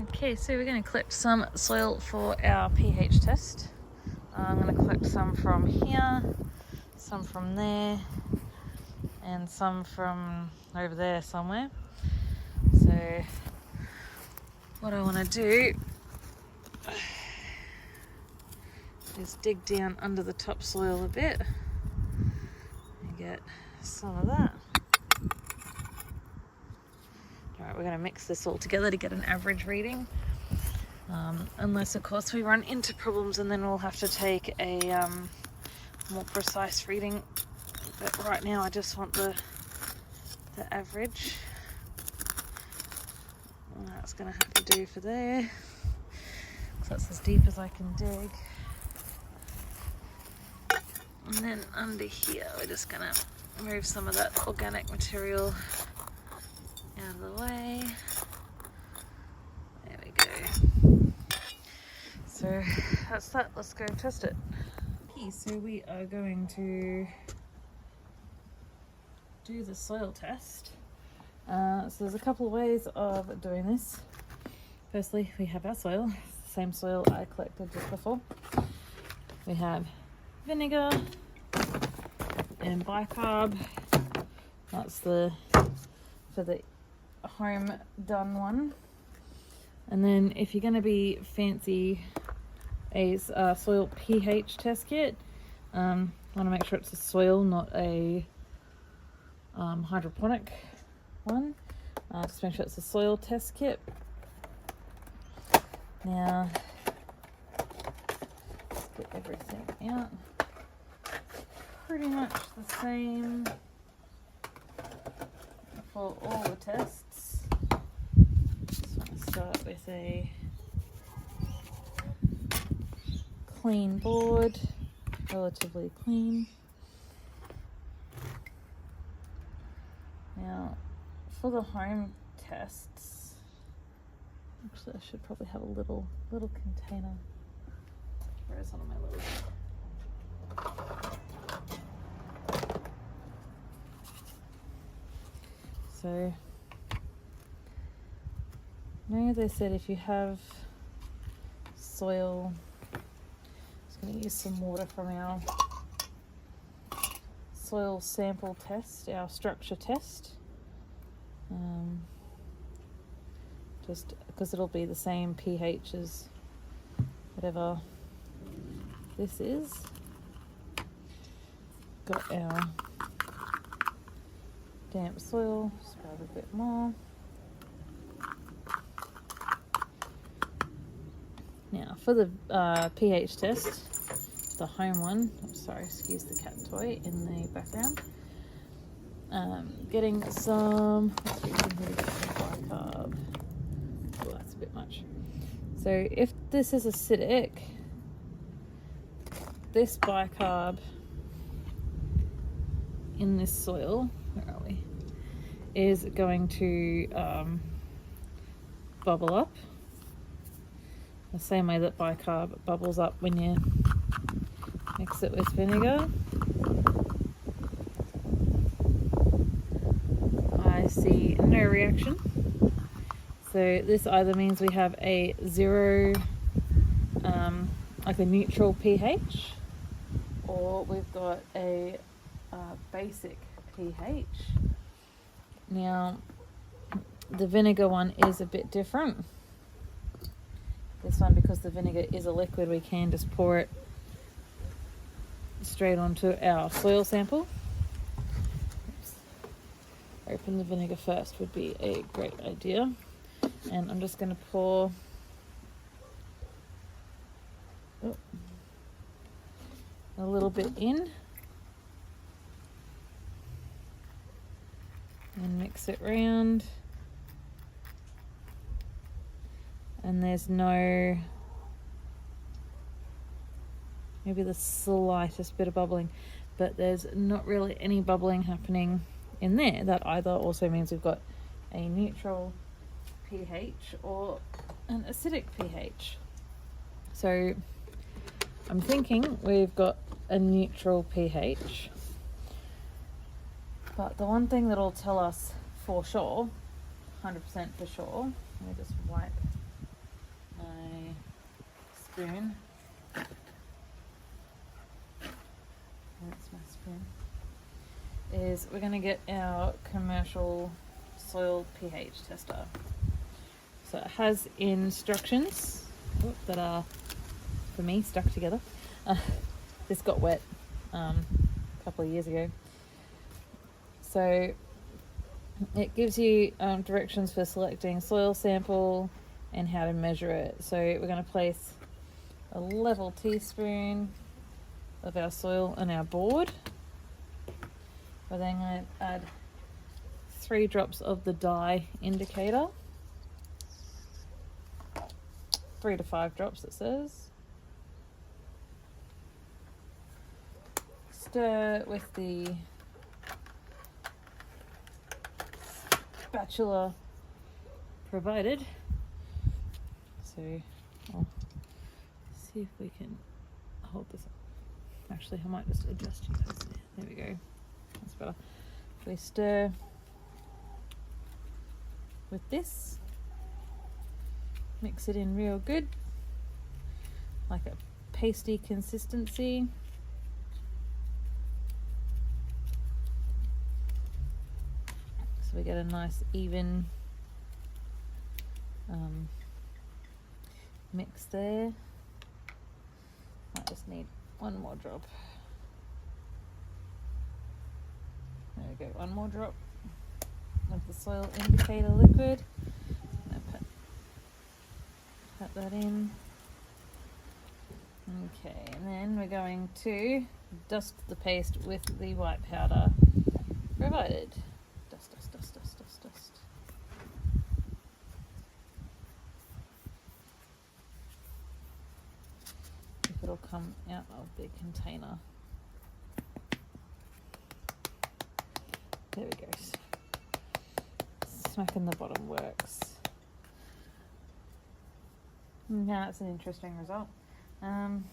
Okay, so we're going to collect some soil for our pH test. I'm going to collect some from here, some from there, and some from over there somewhere. So what I want to do is dig down under the topsoil a bit and get some of that. Alright, we're going to mix this all together to get an average reading. Unless, of course, we run into problems and then we'll have to take a more precise reading. But right now I just want the average. And that's going to have to do for there. So that's as deep as I can dig. And then under here we're just going to move some of that organic material out of the way. There we go. So that's that. Let's go test it. Okay, so we are going to do the soil test. So there's a couple of ways of doing this. Firstly, we have our soil, the same soil I collected just before. We have vinegar and bicarb. That's for the home done one. And then if you're going to be fancy, a soil pH test kit. Want to make sure it's a soil, not a hydroponic one. Just make sure it's a soil test kit. Now, let's get everything out. Pretty much the same for all the tests. Just want to start with a clean board, relatively clean. Now, for the home tests, actually I should probably have a little container. Where is one of my little? So, now they said if you have soil, I'm going to use some water from our soil sample test, our structure test. Just because it'll be the same pH as whatever this is. Got our damp soil, scrub a bit more. Now for the pH test, the home one, I'm sorry, excuse the cat toy in the background. Getting some, let's see if we can really get some bicarb. Oh, that's a bit much. So if this is acidic, this bicarb in this soil, where are we, is going to bubble up. The same way that bicarb bubbles up when you mix it with vinegar. I see no reaction. So this either means we have a zero, like a neutral pH, or we've got a basic pH. Now, the vinegar one is a bit different. This one, because the vinegar is a liquid, we can just pour it straight onto our soil sample. Oops. Open the vinegar first would be a great idea. And I'm just going to pour a little bit in and mix it round. And there's no, maybe the slightest bit of bubbling, but there's not really any bubbling happening in there. That either also means we've got a neutral pH or an acidic pH. So I'm thinking we've got a neutral pH, but the one thing that'll tell us for sure, 100% for sure, let me just wipe spoon. That's my spoon. Is we're going to get our commercial soil pH tester. So it has instructions that are, for me, stuck together. This got wet a couple of years ago. So it gives you directions for selecting soil sample and how to measure it. So we're going to place a level teaspoon of our soil on our board. We're then going to add 3 drops of the dye indicator. 3 to 5 drops, it says. Stir with the spatula provided. So I'll see if we can hold this up. Actually, I might just adjust you guys. There we go. That's better. We stir with this. Mix it in real good, like a pasty consistency. So we get a nice even mix there. Might just need one more drop. There we go, one more drop of the soil indicator liquid. Put that in. Okay, and then we're going to dust the paste with the white powder provided. Dust, dust, dust, dust, dust, dust. If it'll come out of the container. There we go. Smacking the bottom works. Now that's an interesting result. And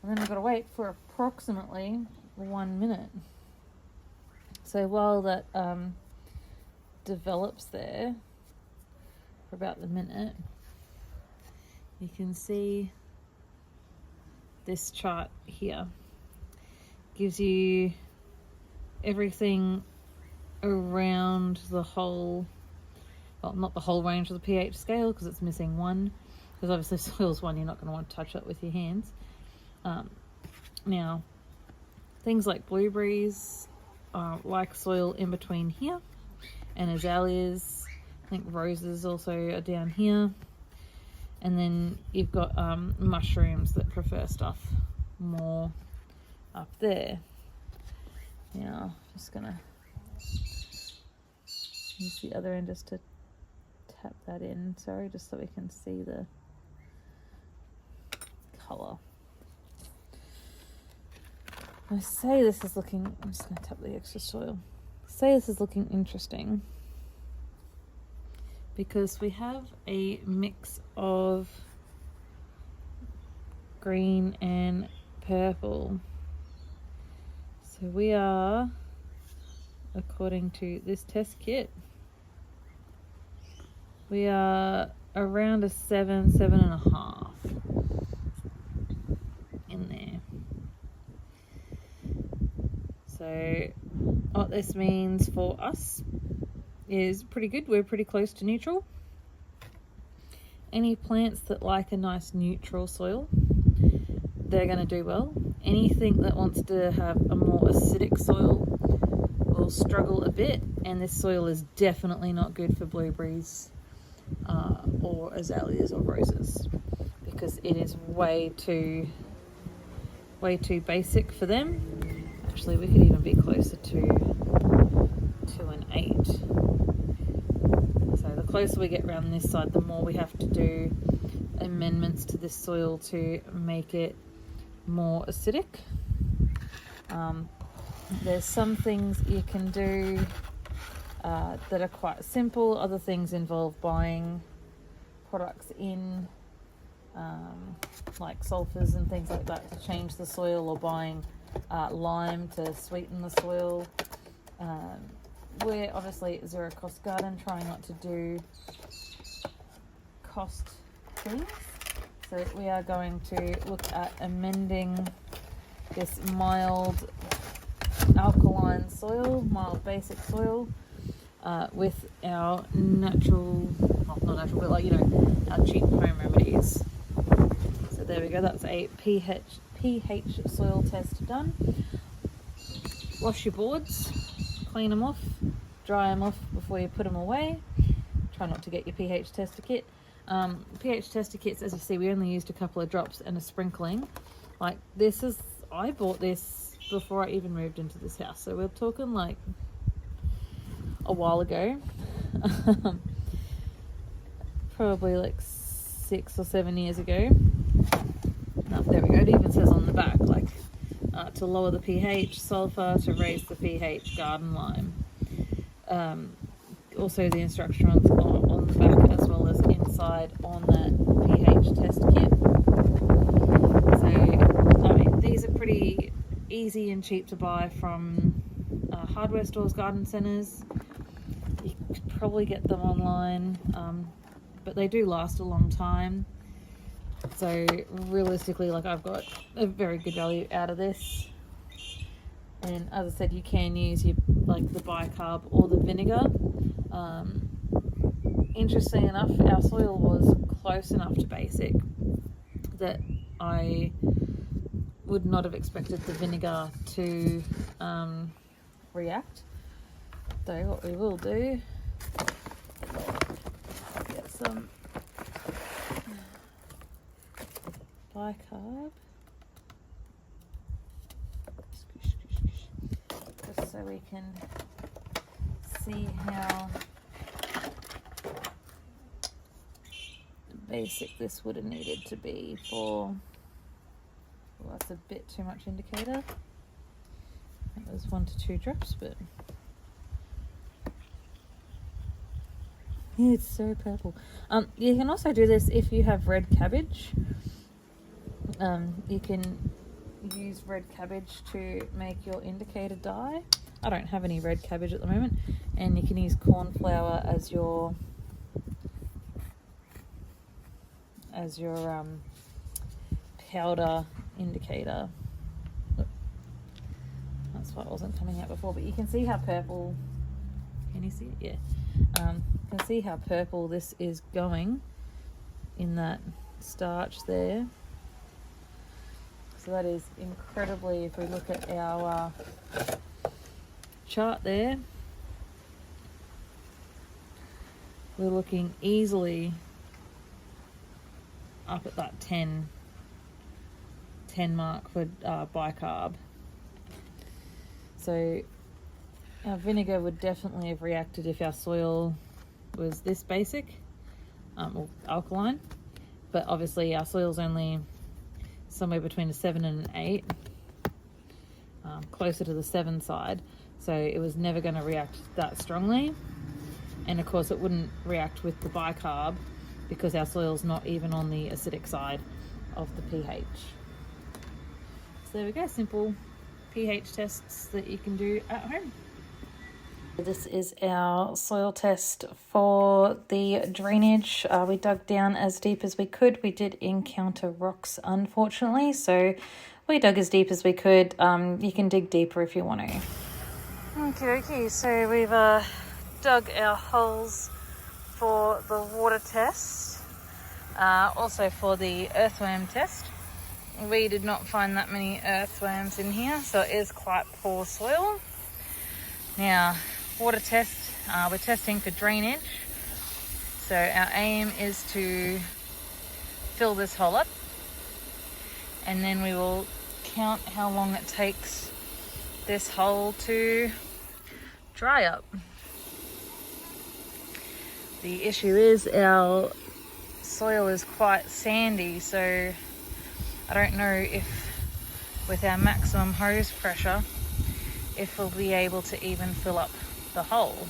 then I've got to wait for approximately 1 minute. So while that develops there for about the minute, you can see this chart here gives you everything around the whole, well, not the whole range of the pH scale because it's missing 1, because obviously soil's 1, you're not going to want to touch it with your hands. Now, things like blueberries like soil in between here, and azaleas, I think roses also are down here, and then you've got mushrooms that prefer stuff more up there. Now, just going to use the other end just to tap that in, sorry, just so we can see the colour. I say this is looking, I'm just going to tap the extra soil. Say this is looking interesting because we have a mix of green and purple. So we are, according to this test kit, we are around a 7, 7.5 in there. So what this means for us is pretty good. We're pretty close to neutral. Any plants that like a nice neutral soil, they're going to do well. Anything that wants to have a more acidic soil will struggle a bit, and this soil is definitely not good for blueberries or azaleas or roses because it is way too basic for them. Actually, we could even be closer to an 8. So the closer we get around this side, the more we have to do amendments to this soil to make it more acidic. There's some things you can do that are quite simple. Other things involve buying products in like sulfurs and things like that to change the soil, or buying lime to sweeten the soil. We're obviously zero cost garden, trying not to do cost things. So we are going to look at amending this mild alkaline soil, mild basic soil, with our natural, well, not natural, but like, our cheap home remedies. So there we go, that's a pH soil test done. Wash your boards, clean them off, dry them off before you put them away. Try not to get your pH tester kit. pH tester kits, as you see, we only used a couple of drops and a sprinkling. Like I bought this before I even moved into this house, so we're talking like a while ago. Probably like 6 or 7 years ago. There we go, it even says on the back, like, to lower the pH, sulfur, to raise the pH, garden lime. Also the instructions on the back as well as inside on that pH test kit. So, I mean, these are pretty easy and cheap to buy from hardware stores, garden centres. You could probably get them online, but they do last a long time. So realistically, like, I've got a very good value out of this. And as I said, you can use the bicarb or the vinegar. Interesting enough, our soil was close enough to basic that I would not have expected the vinegar to react. So what we will do, get some bicarb, just so we can see how basic this would have needed to be for, well, that's a bit too much indicator. That was 1 to 2 drops, but yeah, it's so purple. You can also do this if you have red cabbage. You can use red cabbage to make your indicator dye. I don't have any red cabbage at the moment, and you can use corn flour as your powder indicator. That's why it wasn't coming out before, but you can see how purple, can you see it? Yeah. You can see how purple this is going in that starch there. So that is incredibly, if we look at our chart there, we're looking easily up at that 10 mark for bicarb. So our vinegar would definitely have reacted if our soil was this basic, or alkaline, but obviously our soil's only somewhere between a 7 and an 8, closer to the 7 side, so it was never going to react that strongly. And of course it wouldn't react with the bicarb because our soil's not even on the acidic side of the pH. So there we go, simple pH tests that you can do at home. This is our soil test for the drainage. We dug down as deep as we could. We did encounter rocks, unfortunately, so we dug as deep as we could. You can dig deeper if you want to. Okay, so we've dug our holes for the water test, also for the earthworm test. We did not find that many earthworms in here, so it is quite poor soil. Now, water test, we're testing for drainage. So our aim is to fill this hole up, and then we will count how long it takes this hole to dry up. The issue is our soil is quite sandy, so I don't know if with our maximum hose pressure if we'll be able to even fill up the hole.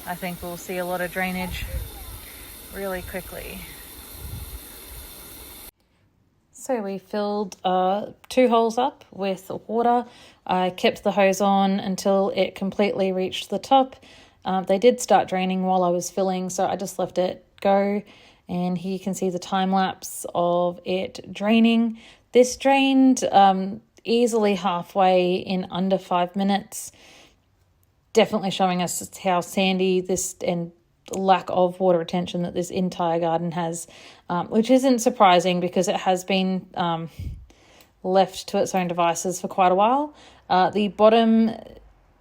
I think we'll see a lot of drainage really quickly. So we filled 2 holes up with water. I kept the hose on until it completely reached the top. They did start draining while I was filling, so I just left it go. And here you can see the time lapse of it draining. This drained easily halfway in under 5 minutes, definitely showing us how sandy this and lack of water retention that this entire garden has, which isn't surprising because it has been left to its own devices for quite a while. The bottom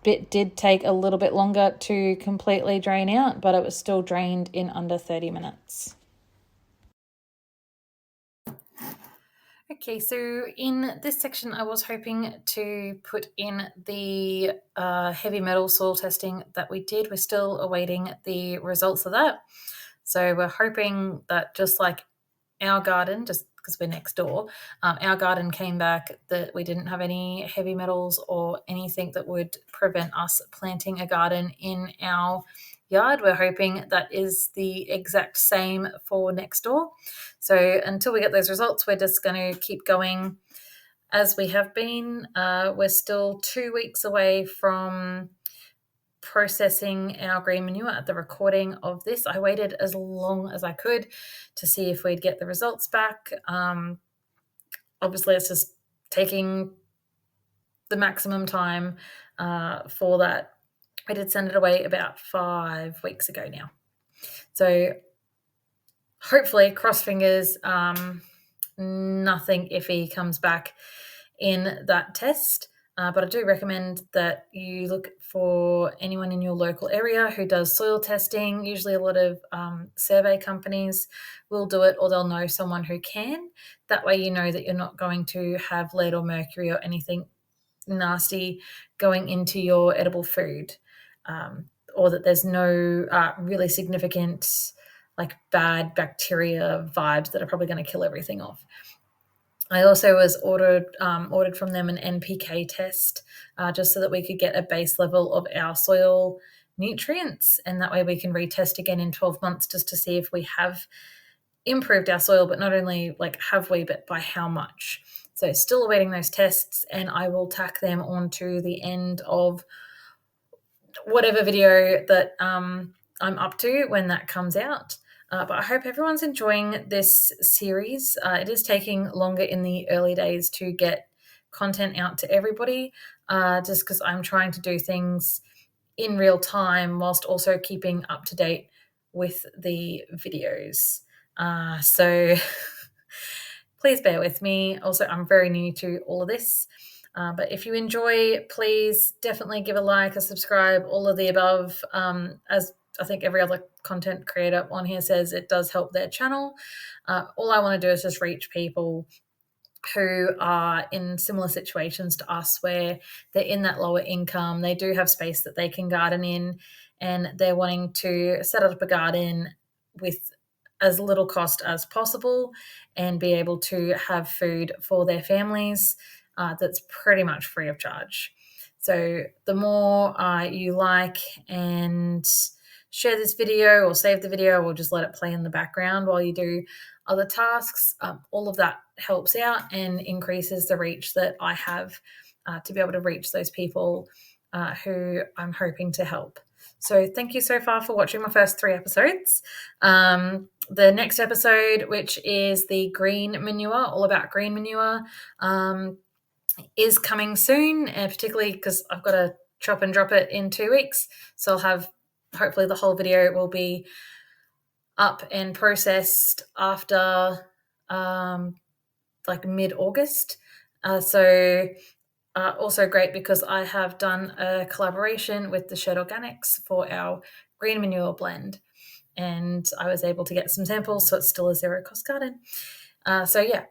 bit did take a little bit longer to completely drain out, but it was still drained in under 30 minutes. Okay, so in this section, I was hoping to put in the heavy metal soil testing that we did. We're still awaiting the results of that. So we're hoping that just like our garden, just because we're next door, our garden came back that we didn't have any heavy metals or anything that would prevent us planting a garden in our yard. We're hoping that is the exact same for next door. So until we get those results, we're just going to keep going as we have been. We're still 2 weeks away from processing our green manure at the recording of this. I waited as long as I could to see if we'd get the results back. Obviously, it's just taking the maximum time for that. I did send it away about 5 weeks ago now. So hopefully, cross fingers, nothing iffy comes back in that test. But I do recommend that you look for anyone in your local area who does soil testing. Usually a lot of survey companies will do it, or they'll know someone who can. That way you know that you're not going to have lead or mercury or anything nasty going into your edible food, or that there's no really significant like bad bacteria vibes that are probably going to kill everything off. I also was ordered from them an NPK test, just so that we could get a base level of our soil nutrients, and that way we can retest again in 12 months just to see if we have improved our soil, but not only like have we, but by how much. So still awaiting those tests, and I will tack them onto the end of whatever video that I'm up to when that comes out. But I hope everyone's enjoying this series. It is taking longer in the early days to get content out to everybody, just because I'm trying to do things in real time whilst also keeping up to date with the videos. So please bear with me. Also, I'm very new to all of this. But if you enjoy, please definitely give a like, a subscribe, all of the above. As I think every other content creator on here says, it does help their channel. All I want to do is just reach people who are in similar situations to us, where they're in that lower income, they do have space that they can garden in, and they're wanting to set up a garden with as little cost as possible and be able to have food for their families that's pretty much free of charge. So the more you like and share this video, or save the video, or just let it play in the background while you do other tasks, all of that helps out and increases the reach that I have to be able to reach those people who I'm hoping to help. So thank you so far for watching my first 3 episodes. The next episode, which is the green manure, all about green manure, is coming soon, particularly because I've got to chop and drop it in 2 weeks. So I'll have, hopefully the whole video will be up and processed after like mid-August. Also great because I have done a collaboration with the Shed Organics for our green manure blend, and I was able to get some samples, so it's still a zero-cost garden. So yeah,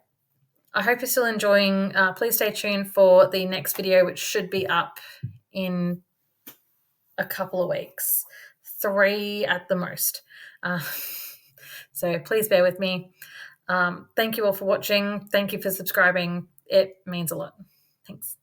I hope you're still enjoying. Please stay tuned for the next video, which should be up in a couple of weeks, 3 at the most. So please bear with me. Thank you all for watching. Thank you for subscribing. It means a lot. Thanks.